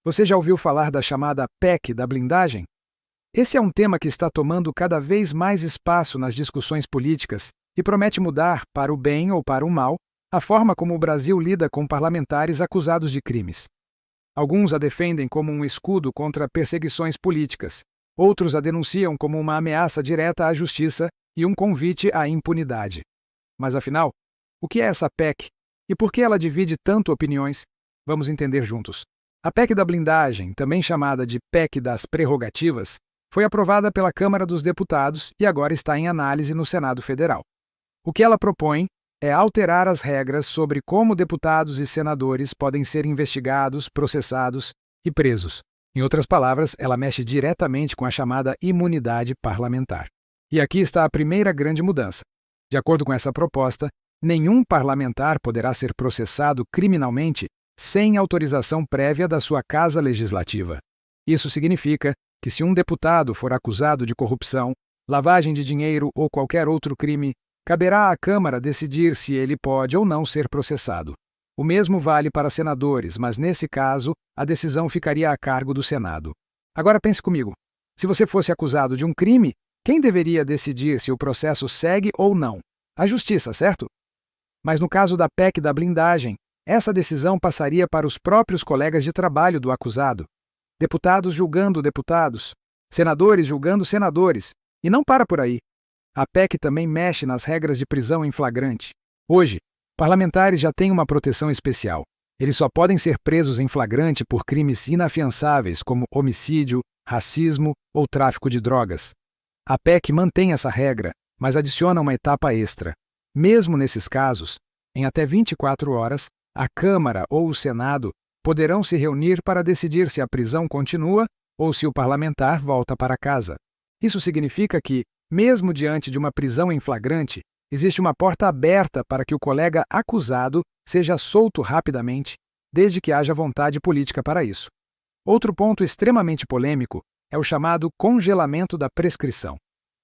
Você já ouviu falar da chamada PEC da blindagem? Esse é um tema que está tomando cada vez mais espaço nas discussões políticas e promete mudar, para o bem ou para o mal, a forma como o Brasil lida com parlamentares acusados de crimes. Alguns a defendem como um escudo contra perseguições políticas, outros a denunciam como uma ameaça direta à justiça e um convite à impunidade. Mas afinal, o que é essa PEC e por que ela divide tanto opiniões? Vamos entender juntos. A PEC da blindagem, também chamada de PEC das prerrogativas, foi aprovada pela Câmara dos Deputados e agora está em análise no Senado Federal. O que ela propõe é alterar as regras sobre como deputados e senadores podem ser investigados, processados e presos. Em outras palavras, ela mexe diretamente com a chamada imunidade parlamentar. E aqui está a primeira grande mudança. De acordo com essa proposta, nenhum parlamentar poderá ser processado criminalmente sem autorização prévia da sua Casa Legislativa. Isso significa que se um deputado for acusado de corrupção, lavagem de dinheiro ou qualquer outro crime, caberá à Câmara decidir se ele pode ou não ser processado. O mesmo vale para senadores, mas nesse caso, a decisão ficaria a cargo do Senado. Agora pense comigo. Se você fosse acusado de um crime, quem deveria decidir se o processo segue ou não? A Justiça, certo? Mas no caso da PEC da blindagem, essa decisão passaria para os próprios colegas de trabalho do acusado. Deputados julgando deputados, senadores julgando senadores, e não para por aí. A PEC também mexe nas regras de prisão em flagrante. Hoje, parlamentares já têm uma proteção especial. Eles só podem ser presos em flagrante por crimes inafiançáveis como homicídio, racismo ou tráfico de drogas. A PEC mantém essa regra, mas adiciona uma etapa extra. Mesmo nesses casos, em até 24 horas, a Câmara ou o Senado poderão se reunir para decidir se a prisão continua ou se o parlamentar volta para casa. Isso significa que, mesmo diante de uma prisão em flagrante, existe uma porta aberta para que o colega acusado seja solto rapidamente, desde que haja vontade política para isso. Outro ponto extremamente polêmico é o chamado congelamento da prescrição.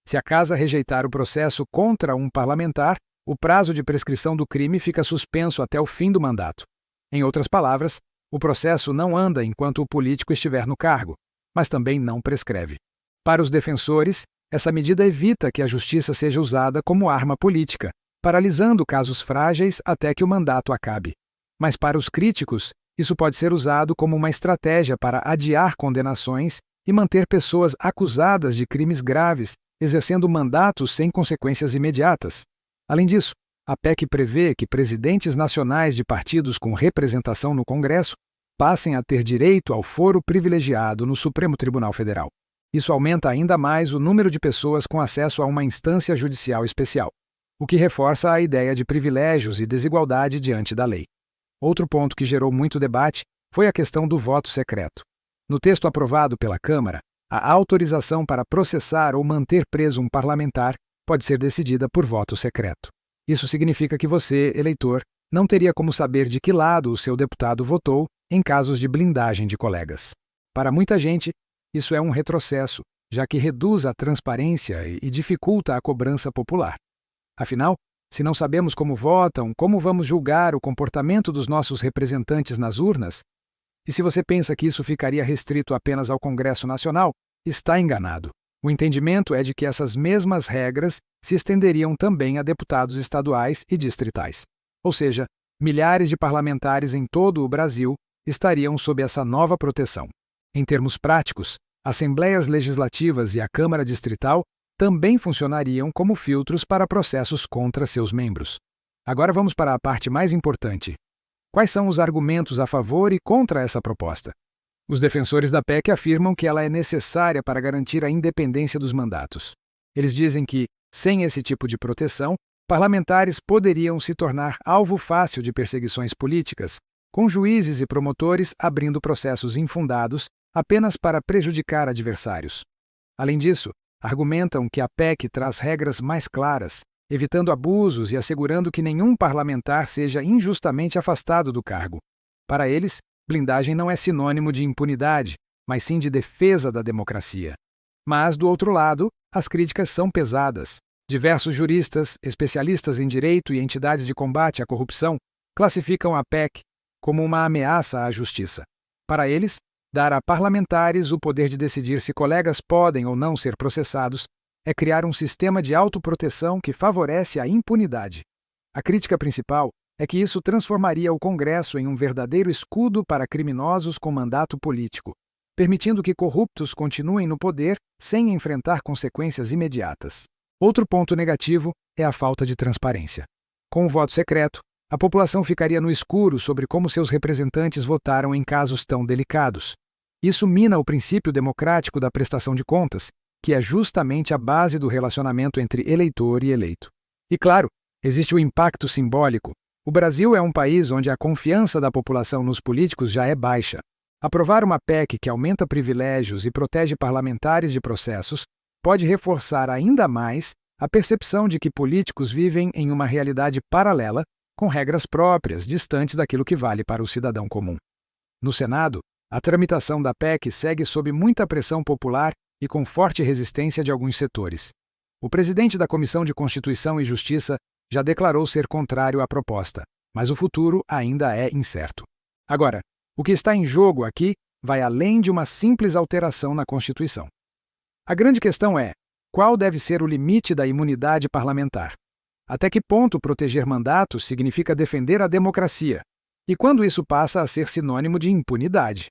Se a Casa rejeitar o processo contra um parlamentar, o prazo de prescrição do crime fica suspenso até o fim do mandato. Em outras palavras, o processo não anda enquanto o político estiver no cargo, mas também não prescreve. Para os defensores, essa medida evita que a justiça seja usada como arma política, paralisando casos frágeis até que o mandato acabe. Mas para os críticos, isso pode ser usado como uma estratégia para adiar condenações e manter pessoas acusadas de crimes graves exercendo mandatos sem consequências imediatas. Além disso, a PEC prevê que presidentes nacionais de partidos com representação no Congresso passem a ter direito ao foro privilegiado no Supremo Tribunal Federal. Isso aumenta ainda mais o número de pessoas com acesso a uma instância judicial especial, o que reforça a ideia de privilégios e desigualdade diante da lei. Outro ponto que gerou muito debate foi a questão do voto secreto. No texto aprovado pela Câmara, a autorização para processar ou manter preso um parlamentar pode ser decidida por voto secreto. Isso significa que você, eleitor, não teria como saber de que lado o seu deputado votou em casos de blindagem de colegas. Para muita gente, isso é um retrocesso, já que reduz a transparência e dificulta a cobrança popular. Afinal, se não sabemos como votam, como vamos julgar o comportamento dos nossos representantes nas urnas? E se você pensa que isso ficaria restrito apenas ao Congresso Nacional, está enganado. O entendimento é de que essas mesmas regras se estenderiam também a deputados estaduais e distritais. Ou seja, milhares de parlamentares em todo o Brasil estariam sob essa nova proteção. Em termos práticos, assembleias legislativas e a Câmara Distrital também funcionariam como filtros para processos contra seus membros. Agora vamos para a parte mais importante. Quais são os argumentos a favor e contra essa proposta? Os defensores da PEC afirmam que ela é necessária para garantir a independência dos mandatos. Eles dizem que, sem esse tipo de proteção, parlamentares poderiam se tornar alvo fácil de perseguições políticas, com juízes e promotores abrindo processos infundados apenas para prejudicar adversários. Além disso, argumentam que a PEC traz regras mais claras, evitando abusos e assegurando que nenhum parlamentar seja injustamente afastado do cargo. Para eles, blindagem não é sinônimo de impunidade, mas sim de defesa da democracia. Mas, do outro lado, as críticas são pesadas. Diversos juristas, especialistas em direito e entidades de combate à corrupção classificam a PEC como uma ameaça à justiça. Para eles, Dar a parlamentares o poder de decidir se colegas podem ou não ser processados é criar um sistema de autoproteção que favorece a impunidade. A crítica principal é que isso transformaria o Congresso em um verdadeiro escudo para criminosos com mandato político, permitindo que corruptos continuem no poder sem enfrentar consequências imediatas. Outro ponto negativo é a falta de transparência. Com o voto secreto, a população ficaria no escuro sobre como seus representantes votaram em casos tão delicados. Isso mina o princípio democrático da prestação de contas, que é justamente a base do relacionamento entre eleitor e eleito. E claro, existe o impacto simbólico. O Brasil é um país onde a confiança da população nos políticos já é baixa. Aprovar uma PEC que aumenta privilégios e protege parlamentares de processos pode reforçar ainda mais a percepção de que políticos vivem em uma realidade paralela, com regras próprias, distantes daquilo que vale para o cidadão comum. No Senado, a tramitação da PEC segue sob muita pressão popular e com forte resistência de alguns setores. O presidente da Comissão de Constituição e Justiça já declarou ser contrário à proposta, mas o futuro ainda é incerto. Agora, o que está em jogo aqui vai além de uma simples alteração na Constituição. A grande questão é: qual deve ser o limite da imunidade parlamentar? Até que ponto proteger mandatos significa defender a democracia? E quando isso passa a ser sinônimo de impunidade?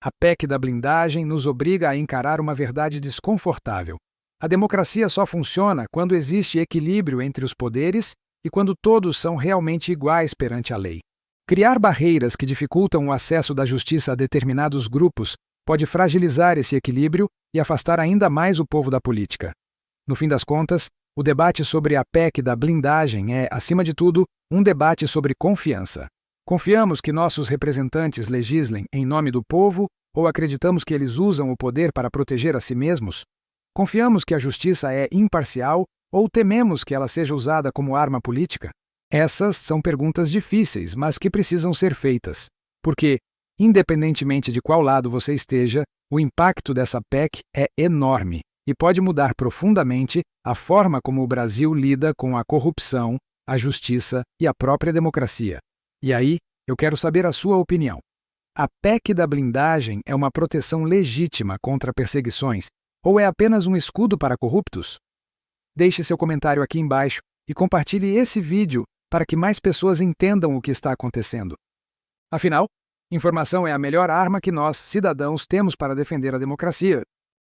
A PEC da blindagem nos obriga a encarar uma verdade desconfortável. A democracia só funciona quando existe equilíbrio entre os poderes e quando todos são realmente iguais perante a lei. Criar barreiras que dificultam o acesso da justiça a determinados grupos pode fragilizar esse equilíbrio e afastar ainda mais o povo da política. No fim das contas, o debate sobre a PEC da blindagem é, acima de tudo, um debate sobre confiança. Confiamos que nossos representantes legislem em nome do povo ou acreditamos que eles usam o poder para proteger a si mesmos? Confiamos que a justiça é imparcial ou tememos que ela seja usada como arma política? Essas são perguntas difíceis, mas que precisam ser feitas. Porque, independentemente de qual lado você esteja, o impacto dessa PEC é enorme e pode mudar profundamente a forma como o Brasil lida com a corrupção, a justiça e a própria democracia. E aí, eu quero saber a sua opinião. A PEC da blindagem é uma proteção legítima contra perseguições ou é apenas um escudo para corruptos? Deixe seu comentário aqui embaixo e compartilhe esse vídeo para que mais pessoas entendam o que está acontecendo. Afinal, informação é a melhor arma que nós, cidadãos, temos para defender a democracia.